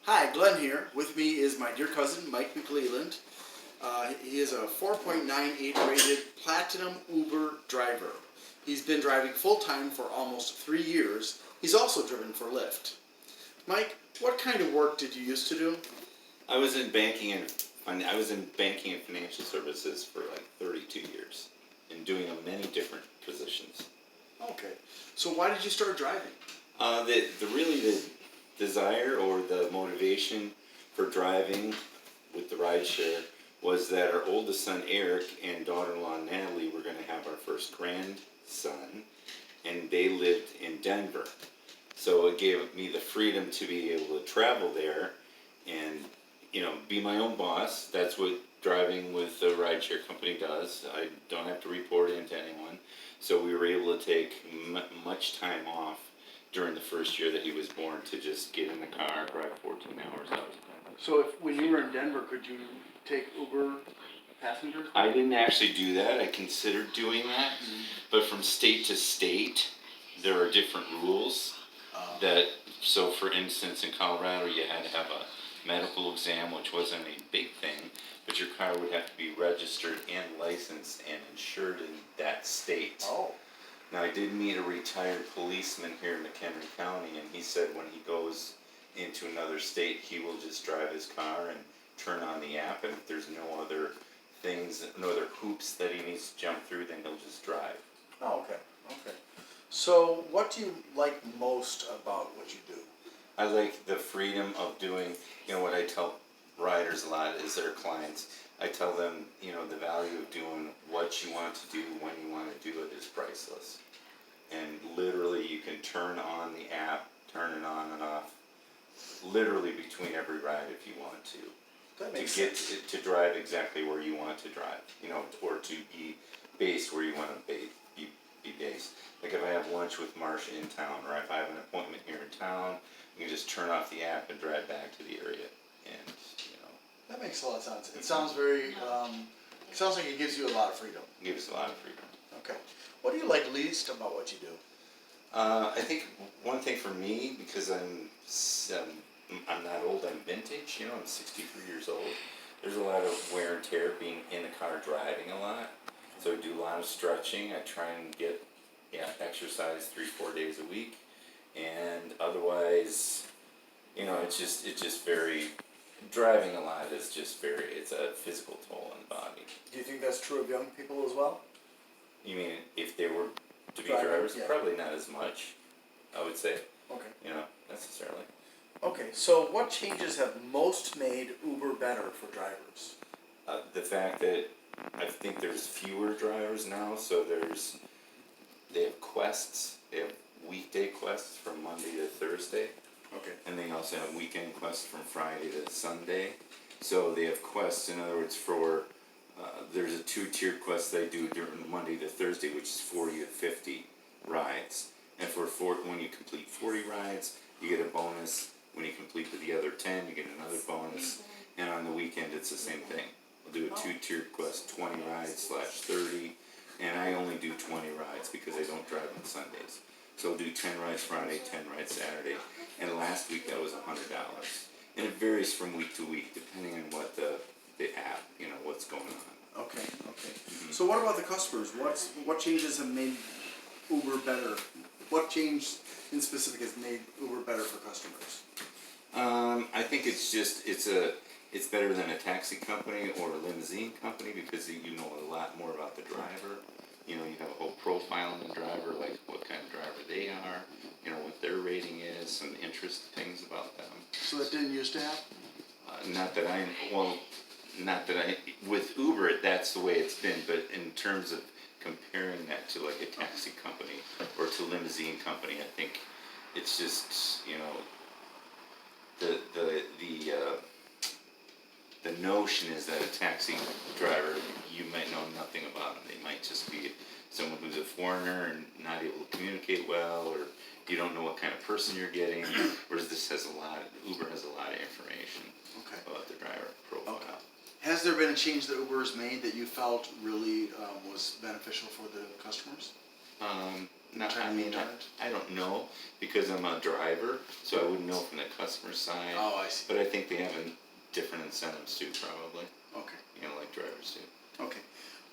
Hi, Glenn here. With me is my dear cousin, Mike McLeland. He is a 4.98 rated Platinum Uber driver. He's been driving full-time for almost 3 years. He's also driven for Lyft. Mike, what kind of work did you used to do? I was in banking and financial services for like 32 years, and doing many different positions. Okay. So why did you start driving? The desire or the motivation for driving with the rideshare was that our oldest son Eric and daughter-in-law Natalie were going to have our first grandson, and they lived in Denver. So it gave me the freedom to be able to travel there and, be my own boss. That's what driving with the rideshare company does. I don't have to report in to anyone. So we were able to take much time off during the first year that he was born to just get in the car, drive 14 hours out. So when you were in Denver, could you take Uber passengers? I didn't actually do that. I considered doing that. But from state to state, there are different rules. So for instance, in Colorado, you had to have a medical exam, which wasn't a big thing, but your car would have to be registered and licensed and insured in that state. Oh. Now, I did meet a retired policeman here in McHenry County, and he said when he goes into another state, he will just drive his car and turn on the app, and if there's no other hoops that he needs to jump through, then he'll just drive. Oh, okay. So what do you like most about what you do? I like the freedom of doing, what I tell riders a lot is their clients. I tell them, the value of doing what you want to do when you want to do it is priceless. And literally you can turn on the app, turn it on and off, literally between every ride if you want to. That makes sense. sense. To drive exactly where you want to drive, or to be based where you want to be based. Like if I have lunch with Marcia in town, or if I have an appointment here in town, you can just turn off the app and drive back to the area. And, That makes a lot of sense. It sounds it sounds like it gives you a lot of freedom. it gives a lot of freedom. Okay. What do you like least about what you do? I think one thing for me, because I'm not old, I'm vintage, I'm 63 years old. There's a lot of wear and tear being in the car driving a lot. So I do a lot of stretching. I try and get exercise 3-4 days a week. And otherwise, it's just very, driving a lot is just it's a physical toll on the body. Do you think that's true of young people as well? You mean if they were to be Driving, drivers? yeah. Probably not as much, I would say. Okay. Necessarily. Okay, so what changes have most made Uber better for drivers? The fact that I think there's fewer drivers now, so they have quests. They have weekday quests from Monday to Thursday. Okay. And they also have weekend quests from Friday to Sunday. So they have quests, in other words, there's a 2-tiered quest they do during Monday to Thursday, which is 40 to 50 rides. And when you complete 40 rides, you get a bonus. When you complete the other 10, you get another bonus. And on the weekend, it's the same thing. We'll do a 2-tiered quest, 20 rides /30. And I only do 20 rides because I don't drive on Sundays. So I'll do 10 rides Friday, 10 rides Saturday. And last week that was $100. And it varies from week to week depending on what the app, what's going on. Okay. Mm-hmm. So what about the customers? What changes have made Uber better? What change in specific has made Uber better for customers? I think it's better than a taxi company or a limousine company because you know a lot more about the driver. You have a whole profile on the driver, like what kind of driver they are, what their rating is, some interesting things about them. So that didn't used to happen? With Uber, that's the way it's been, but in terms of comparing that to like a taxi company or to a limousine company, I think it's just, the notion is that a taxi driver, you might know nothing about them. They might just be someone who's a foreigner and not able to communicate well, or you don't know what kind of person you're getting, whereas Uber has a lot of information about the driver profile. Okay. Has there been a change that Uber has made that you felt really was beneficial for the customers? No, Trying I to mean, turn it? I don't know because I'm a driver, so I wouldn't know from the customer side. Oh, I see. But I think they have different incentives too, probably. Okay. You know, like drivers do. Okay.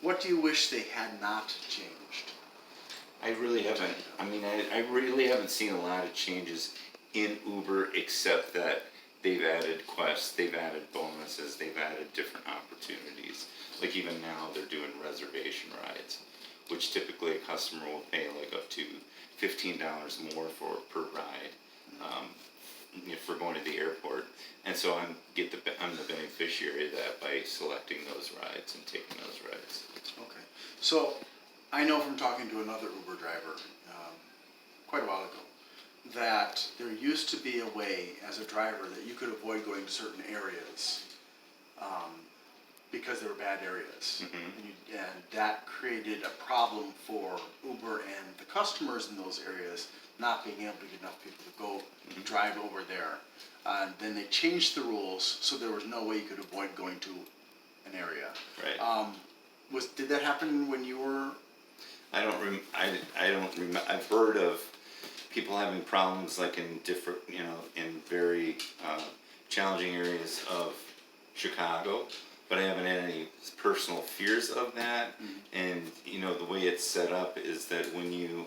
What do you wish they had not changed? I really haven't. I mean, I really haven't seen a lot of changes in Uber, except that they've added quests, they've added bonuses, they've added different opportunities. Like even now, they're doing reservation rides, which typically a customer will pay like up to $15 more for per ride for going to the airport. And so I'm the beneficiary of that by selecting those rides and taking those rides. Okay. So I know from talking to another Uber driver quite a while ago that there used to be a way as a driver that you could avoid going to certain areas because they were bad areas. Mm-hmm. And that created a problem for Uber and the customers in those areas not being able to get enough people to go drive over there. Then they changed the rules so there was no way you could avoid going to an area. Right. Did that happen when you were? I don't remember. I've heard of people having problems like in different, in very challenging areas of Chicago, but I haven't had any personal fears of that. Mm-hmm. And the way it's set up is that when you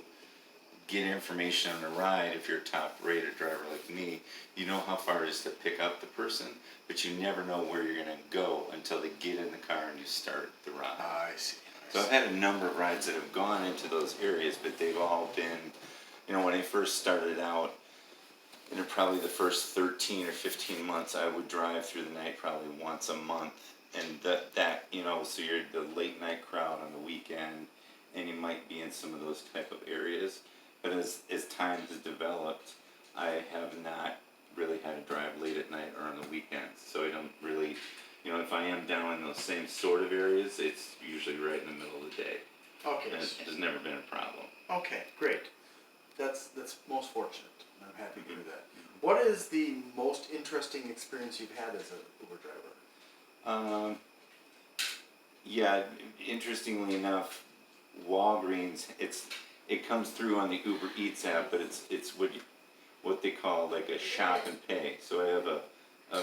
get information on a ride, if you're a top rated driver like me, you know how far it is to pick up the person, but you never know where you're going to go until they get in the car and you start the ride. I see. So I've had a number of rides that have gone into those areas, but they've all been, when I first started out, in probably the first 13 or 15 months, I would drive through the night probably once a month. And so you're the late night crowd on the weekend, and you might be in some of those type of areas. But as time has developed, I have not really had to drive late at night or on the weekends. So I don't really, if I am down in those same sort of areas, it's usually right in the middle of the day. Okay. And there's never been a problem. Okay, great. That's most fortunate. I'm happy to hear that. What is the most interesting experience you've had as an Uber driver? Yeah, interestingly enough, Walgreens, it comes through on the Uber Eats app, but it's what they call like a shop and pay. So I have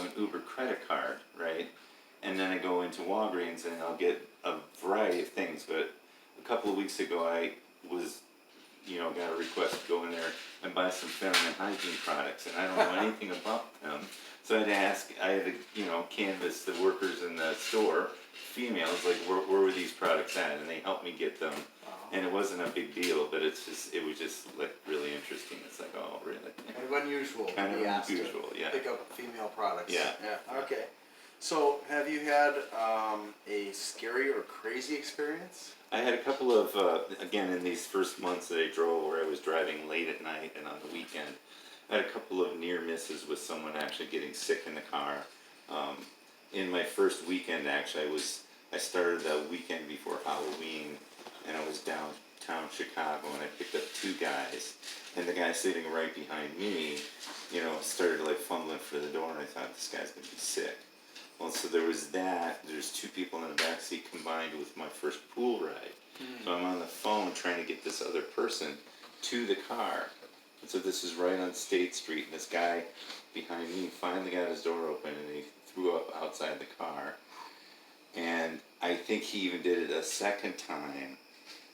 an Uber credit card, right? And then I go into Walgreens and I'll get a variety of things. But a couple of weeks ago, I was, got a request to go in there and buy some feminine hygiene products, and I don't know anything about them. So I had to canvass the workers in the store, females, like where were these products at, and they helped me get them. And it wasn't a big deal, but it was just like really interesting. It's like, oh, really? Kind of unusual. Kind of to be asked unusual, to yeah. Pick up female products. Yeah. Yeah. Okay. So, have you had a scary or crazy experience? I had a couple of, again, in these first months that I drove where I was driving late at night and on the weekend, I had a couple of near misses with someone actually getting sick in the car. In my first weekend, actually, I started the weekend before Halloween, and I was downtown Chicago, and I picked up two guys, and the guy sitting right behind me, started like fumbling for the door, and I thought, this guy's gonna be sick. Well, so there was that. There's two people in the back seat combined with my first pool ride. So I'm on the phone trying to get this other person to the car. And so this is right on State Street, and this guy behind me finally got his door open, and he threw up outside the car. And I think he even did it a second time.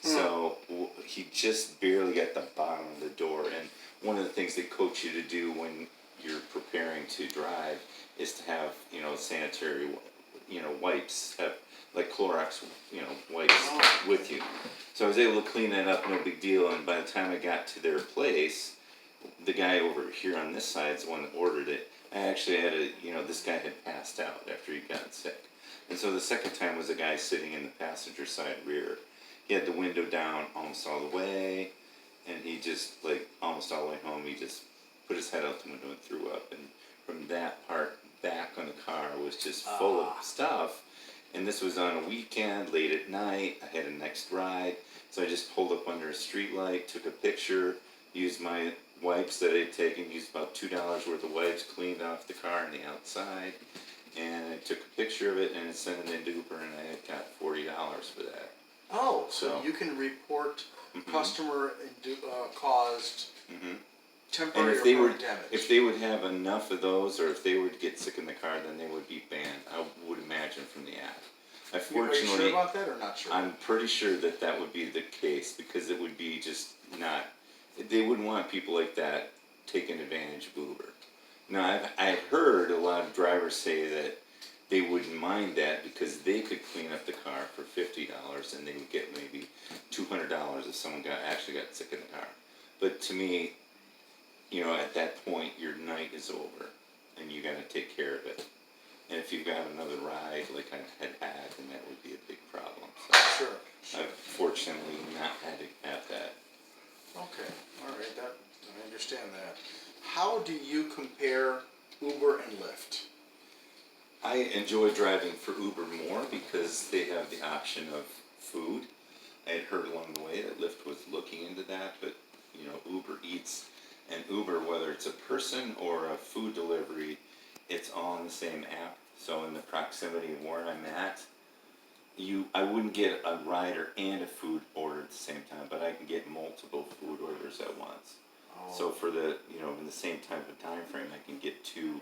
So he just barely got the bottom of the door. And one of the things they coach you to do when you're preparing to drive is to have, sanitary, wipes, have like Clorox, wipes with you. So I was able to clean that up, no big deal. And by the time I got to their place, the guy over here on this side is the one that ordered it. I actually had this guy had passed out after he got sick. And so the second time was a guy sitting in the passenger side rear. He had the window down almost all the way, and he just, like, almost all the way home, he just put his head out the window and threw up. And from that part back on the car was just full of stuff. And this was on a weekend, late at night. I had a next ride. So I just pulled up under a street light, took a picture, used my wipes that I'd taken, used about $2 worth of wipes, cleaned off the car on the outside. And I took a picture of it and sent it into Uber, and I got $40 for that. Oh, so you can report customer caused And temporary if or they were, permanent damage. if they would have enough of those, or if they would get sick in the car, then they would be banned. I would imagine from the app. Are you Unfortunately, sure about that or not sure? I'm pretty sure that that would be the case because it would be just not. They wouldn't want people like that taking advantage of Uber. Now, I've heard a lot of drivers say that they wouldn't mind that because they could clean up the car for $50 and they would get maybe $200 if someone actually got sick in the car. But to me, you know, at that point, your night is over and you got to take care of it. And if you've got another ride like I had, then that would be a big problem. So Sure. I've fortunately not had to have that. Okay, all right, I understand that. How do you compare Uber and Lyft? I enjoy driving for Uber more because they have the option of food. I had heard along the way that Lyft was looking into that, but you know, Uber Eats and Uber, whether it's a person or a food delivery, it's all in the same app. So in the proximity of where I'm at, I wouldn't get a rider and a food order at the same time, but I can get multiple food orders at once. Oh. So for the, you know, in the same type of time frame, I can get 2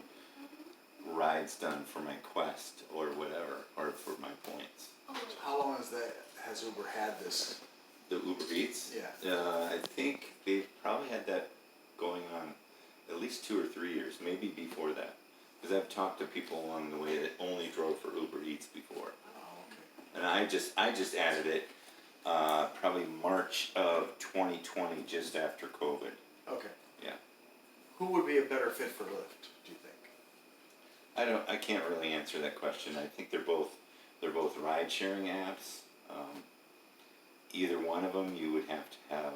rides done for my quest or whatever, or for my points. How long has Uber had this? The Uber Eats? Yeah. I think they've probably had that going on at least 2 or 3 years, maybe before that. Because I've talked to people along the way that only drove for Uber Eats before. Oh, okay. And I just added it probably March of 2020, just after COVID. Okay. Yeah. Who would be a better fit for Lyft, do you think? I can't really answer that question. I think they're both ride sharing apps. Either one of them you would have to have.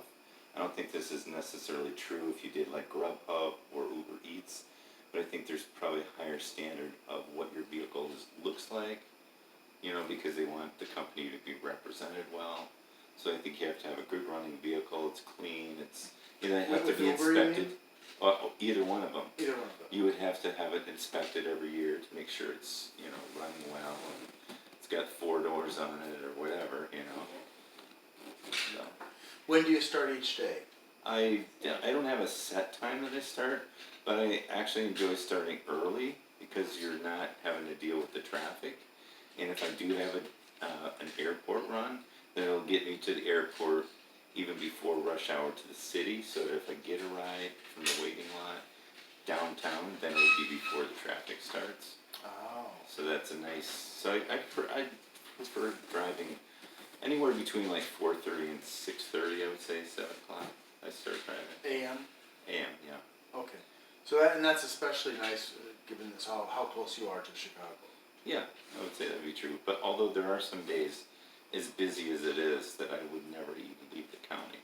I don't think this is necessarily true if you did like Grubhub or Uber Eats, but I think there's probably a higher standard of what your vehicle looks like, you know, because they want the company to be represented well. So I think you have to have a good running vehicle. It's clean. It have to With be Uber, you inspected. Either one of them. Either one of them. You would have to have it inspected every year to make sure it's, you know, running well and it's got 4 doors on it or whatever, you know. So, When do you start each day? I don't have a set time that I start, but I actually enjoy starting early because you're not having to deal with the traffic. And if I do have an airport run, then it'll get me to the airport even before rush hour to the city, so that if I get a ride from the waiting lot downtown, then it'll be before the traffic starts. Oh. So that's a nice. So I prefer driving anywhere between like 4:30 and 6:30. I would say 7 o'clock. I start driving. AM? AM, yeah. Okay. So that's especially nice given this how close you are to Chicago. Yeah, I would say that'd be true. But although there are some days, as busy as it is, that I would never even leave the county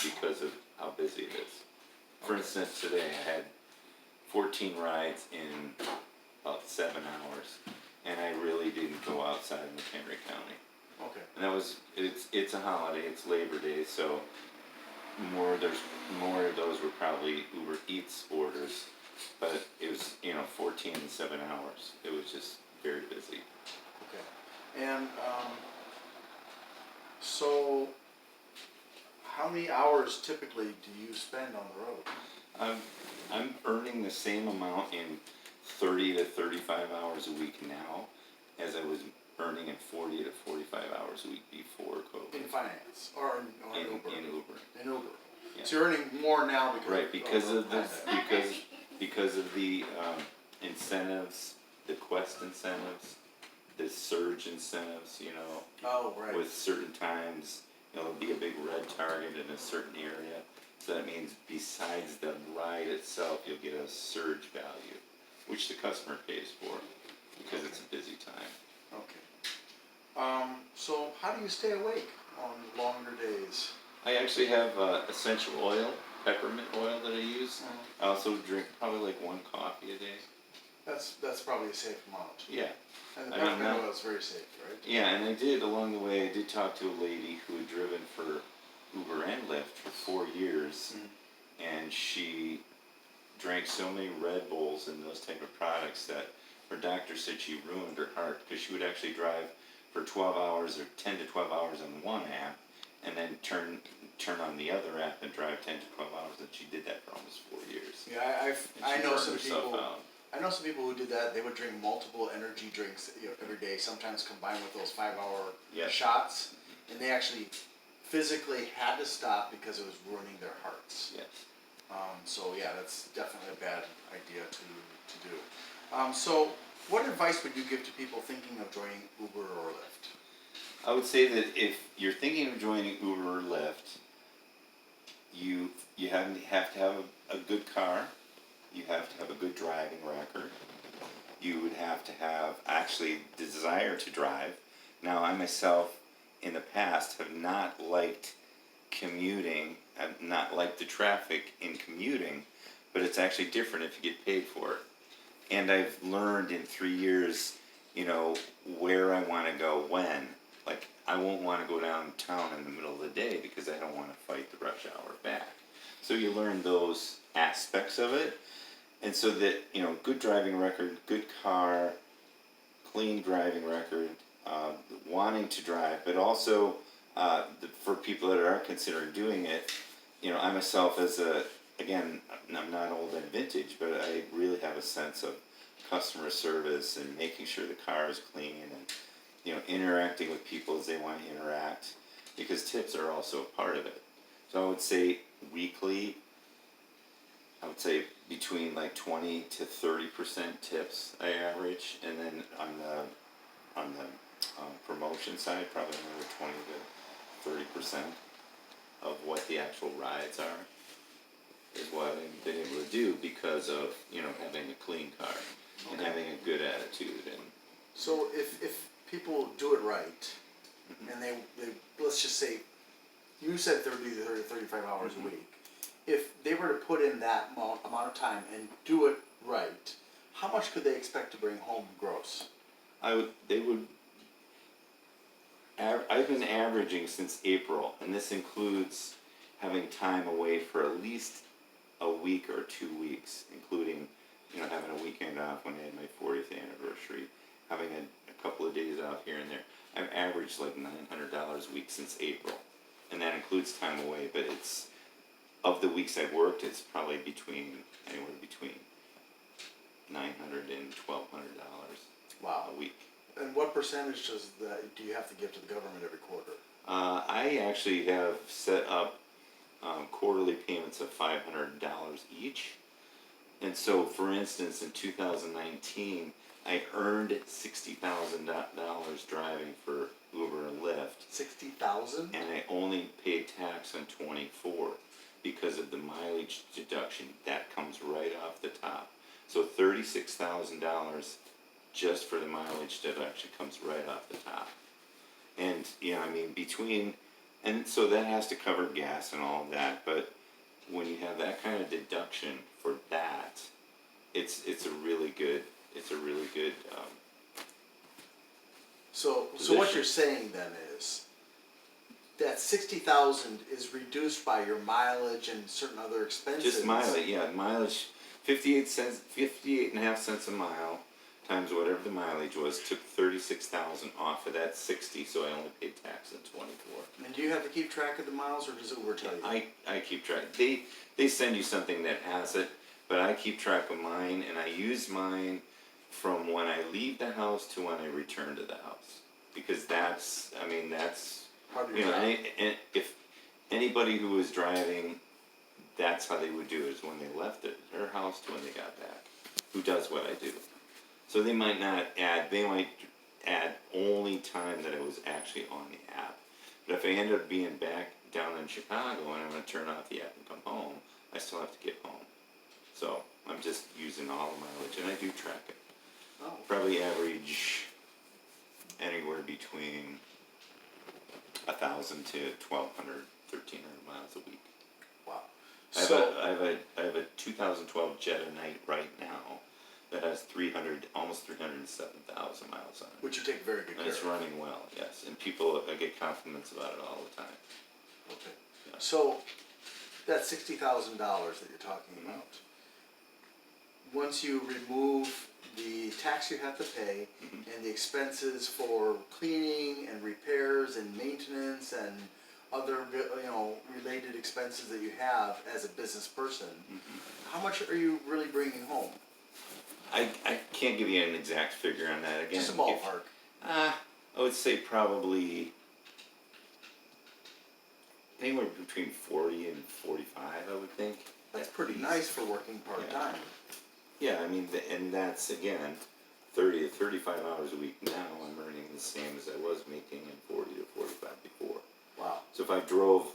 because of how busy it is. For instance, today I had 14 rides in about 7 hours, and I really didn't go outside of McHenry County. Okay. And it's a holiday, it's Labor Day, so more of those were probably Uber Eats orders, but it was, you know, 14 in 7 hours. It was just very busy. Okay. And so how many hours typically do you spend on the road? I'm earning the same amount in 30 to 35 hours a week now as I was earning in 40 to 45 hours a week before COVID. In finance or in Uber? In Uber. In Uber. Yeah. So you're earning more now because Right, because of the finance. because of the incentives, the Quest incentives, the surge incentives, you know, Oh, right. with certain times, you know, there'll be a big red target in a certain area. So that means besides the ride itself, you'll get a surge value, which the customer pays for because it's a busy time. Okay. So how do you stay awake on longer days? I actually have essential oil, peppermint oil that I use. I also drink probably like 1 coffee a day. That's probably a safe amount. Yeah. And the I mean, peppermint oil is very safe, right? Yeah, and along the way, I did talk to a lady who had driven for Uber and Lyft for 4 years, and she drank so many Red Bulls and those type of products that her doctor said she ruined her heart because she would actually drive for 12 hours or 10 to 12 hours on one app and then turn on the other app and drive 10 to 12 hours, and she did that for almost 4 years. Yeah, And I she know burned some herself people. out. I know some people who did that. They would drink multiple energy drinks, every day, sometimes combined with those 5-hour Yes. shots, and they actually physically had to stop because it was ruining their hearts. Yes. So yeah, that's definitely a bad idea to do. So what advice would you give to people thinking of joining Uber or Lyft? I would say that if you're thinking of joining Uber or Lyft, you have to have a good car. You have to have a good driving record. You would have to have actually the desire to drive. Now, I myself, in the past, have not liked commuting. I've not liked the traffic in commuting, but it's actually different if you get paid for it. And I've learned in 3 years, where I want to go when. Like, I won't want to go downtown in the middle of the day because I don't want to fight the rush hour back. So you learn those aspects of it. And so that, good driving record, good car, clean driving record, wanting to drive, but also for people that are considering doing it, I myself again, I'm not old and vintage, but I really have a sense of customer service and making sure the car is clean and, interacting with people as they want to interact, because tips are also a part of it. So I would say weekly, between like 20 to 30% tips I average, and then on the promotion side, probably another 20 to 30% of what the actual rides are is what I've been able to do because of having a clean car and having a good attitude. And So if people do it right, and they let's just say, you said 30 to 35 hours a week. If they were to put in that amount of time and do it right, how much could they expect to bring home gross? I've been averaging since April, and this includes having time away for at least a week or 2 weeks, including, having a weekend off when I had my 40th anniversary, having a couple of days off here and there. I've averaged like $900 a week since April, and that includes time away, but it's, of the weeks I've worked, it's probably anywhere between $900 and $1,200 Wow. a week. And what percentage do you have to give to the government every quarter? I actually have set up quarterly payments of $500 each. And so, for instance, in 2019, I earned $60,000 driving for Uber and Lyft. 60,000? And I only paid tax on 24 because of the mileage deduction. That comes right off the top. So $36,000 just for the mileage deduction comes right off the top. And and so that has to cover gas and all of that, but when you have that kind of deduction for that, it's a really good So what you're saying then is that 60,000 is reduced by your mileage and certain other expenses. just mileage, yeah, mileage, 58.5 cents a mile times whatever the mileage was, took 36,000 off of that 60, so I only paid tax on 24. And do you have to keep track of the miles, or does Uber tell you? I keep track. They send you something that has it, but I keep track of mine, and I use mine from when I leave the house to when I return to the house, because that's Part of your job. and if anybody who was driving, that's how they would do it, is when they left their house to when they got back. Who does what I do? So they might add only time that I was actually on the app. But if I end up being back down in Chicago and I'm going to turn off the app and come home, I still have to get home. So I'm just using all the mileage, and I do track it. Oh. Probably average anywhere between 1,000 to 1,200, 1,300 miles a week. Wow. I have a 2012 Jetta Knight right now that has almost 307,000 miles on it. Which you take very good And care it's of. running well, yes. And people, I get compliments about it all the time. Okay. Yeah. So that $60,000 that you're talking about, once you remove the tax you have to pay and the expenses for cleaning and repairs and maintenance and other related expenses that you have as a business person, how much are you really bringing home? I can't give you an exact figure on that. Again, Just a ballpark. I would say probably anywhere between 40 and 45, I would think. That's pretty nice for working part-time. Yeah, I mean, and that's, again, 30 to 35 hours a week now. I'm earning the same as I was making in 40 to 45 before. Wow. So if I drove,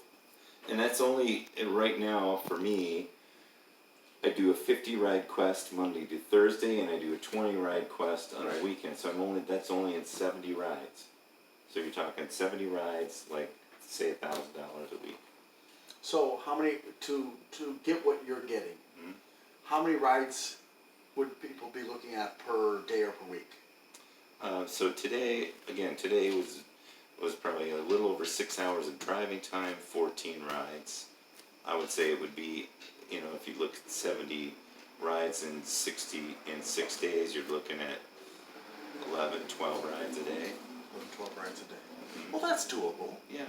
and that's only, and right now, for me, I do a 50 ride quest Monday to Thursday, and I do a 20 ride quest on the weekend. So that's only in 70 rides. So you're talking 70 rides, like, say $1,000 a week. So how many, to get what you're getting, how many rides would people be looking at per day or per week? So today was probably a little over 6 hours of driving time, 14 rides. I would say it would be, if you look at 70 rides in 6 days, you're looking at 11, 12 rides a day. 12 rides a day. Well, that's doable. Yeah.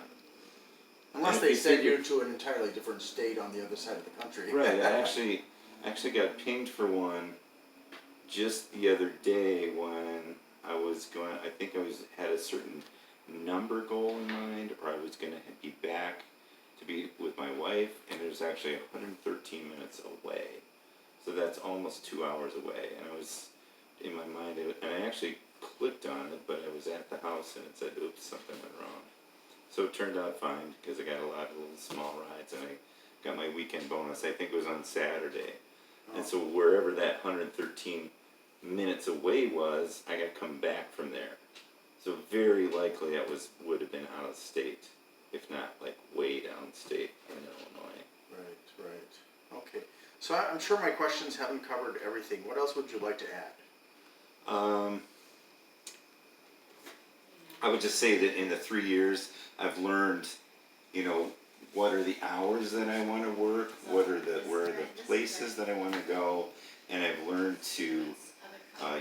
Unless they send you to an entirely different state on the other side of the country. Right. I actually got pinged for one just the other day when I was going. I think had a certain number goal in mind, or I was going to be back to be with my wife, and it was actually 113 minutes away. So that's almost 2 hours away, and I was in my mind, and I actually clicked on it, but I was at the house and it said, "Oops, something went wrong." So it turned out fine because I got a lot of little small rides, and I got my weekend bonus. I think it was on Saturday, and so wherever that 113 minutes away was, I got to come back from there. So very likely I would have been out of state, if not like way downstate in Illinois. Right. Okay. So I'm sure my questions haven't covered everything. What else would you like to add? I would just say that in the 3 years, I've learned, what are the hours that I want to work, where are the places that I want to go, and I've learned to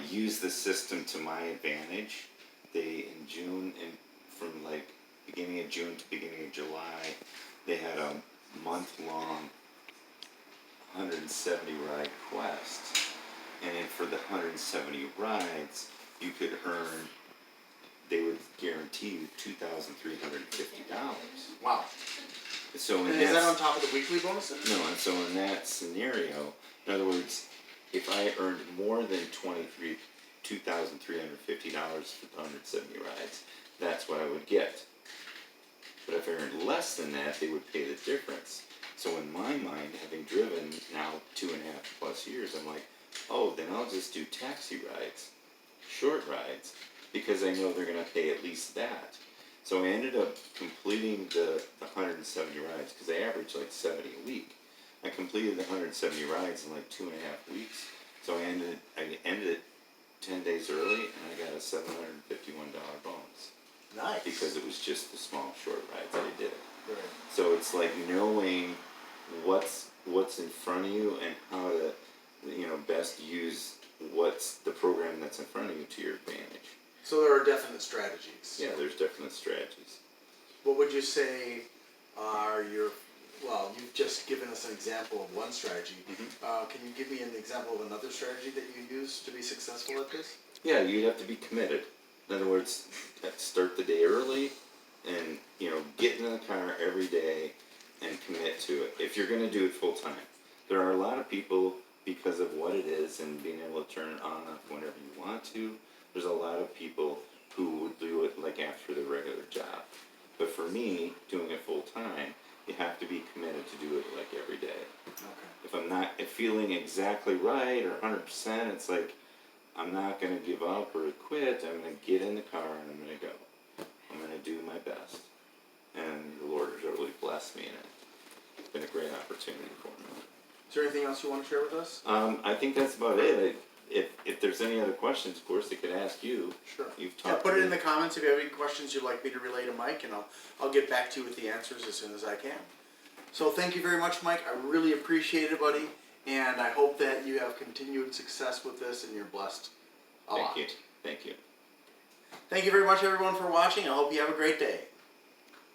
use the system to my advantage. In June, and from like beginning of June to beginning of July, they had a month-long 170 ride quest, and then for the 170 rides, you could earn. They would guarantee you $2,350. Wow. So is that on top of the weekly bonuses? No, and so in that scenario, in other words, if I earned more than $2,350 for the 170 rides, that's what I would get. But if I earned less than that, they would pay the difference. So in my mind, having driven now 2.5+ years, I'm like, oh, then I'll just do taxi rides, short rides, because I know they're going to pay at least that. So I ended up completing the 170 rides, because I average like 70 a week. I completed the 170 rides in like 2.5 weeks. So I ended it 10 days early, and I got a $751 bonus. Nice. Because it was just the small short rides that I did. Right. So it's like knowing what's in front of you and how to, best use what's the program that's in front of you to your advantage. So there are definite strategies. Yeah, there's definite strategies. What would you say are you've just given us an example of one strategy. Can you give me an example of another strategy that you use to be successful at this? Yeah, you have to be committed. In other words, start the day early and, get in the car every day and commit to it. If you're going to do it full time. There are a lot of people, because of what it is and being able to turn it on and off whenever you want to, there's a lot of people who would do it like after their regular job. But for me, doing it full time, you have to be committed to do it like every day. Okay. If I'm not feeling exactly right or 100%, it's like I'm not going to give up or quit. I'm going to get in the car and I'm going to go. I'm going to do my best. And the Lord has really blessed me in it. It's been a great opportunity for me. Is there anything else you want to share with us? I think that's about it. If there's any other questions, of course, they could ask you. Sure. You've talked. Put it in the comments if you have any questions you'd like me to relay to Mike, and I'll get back to you with the answers as soon as I can. So thank you very much, Mike. I really appreciate it, buddy, and I hope that you have continued success with this and you're blessed a lot. Thank you. Thank you. Thank you very much, everyone, for watching. I hope you have a great day.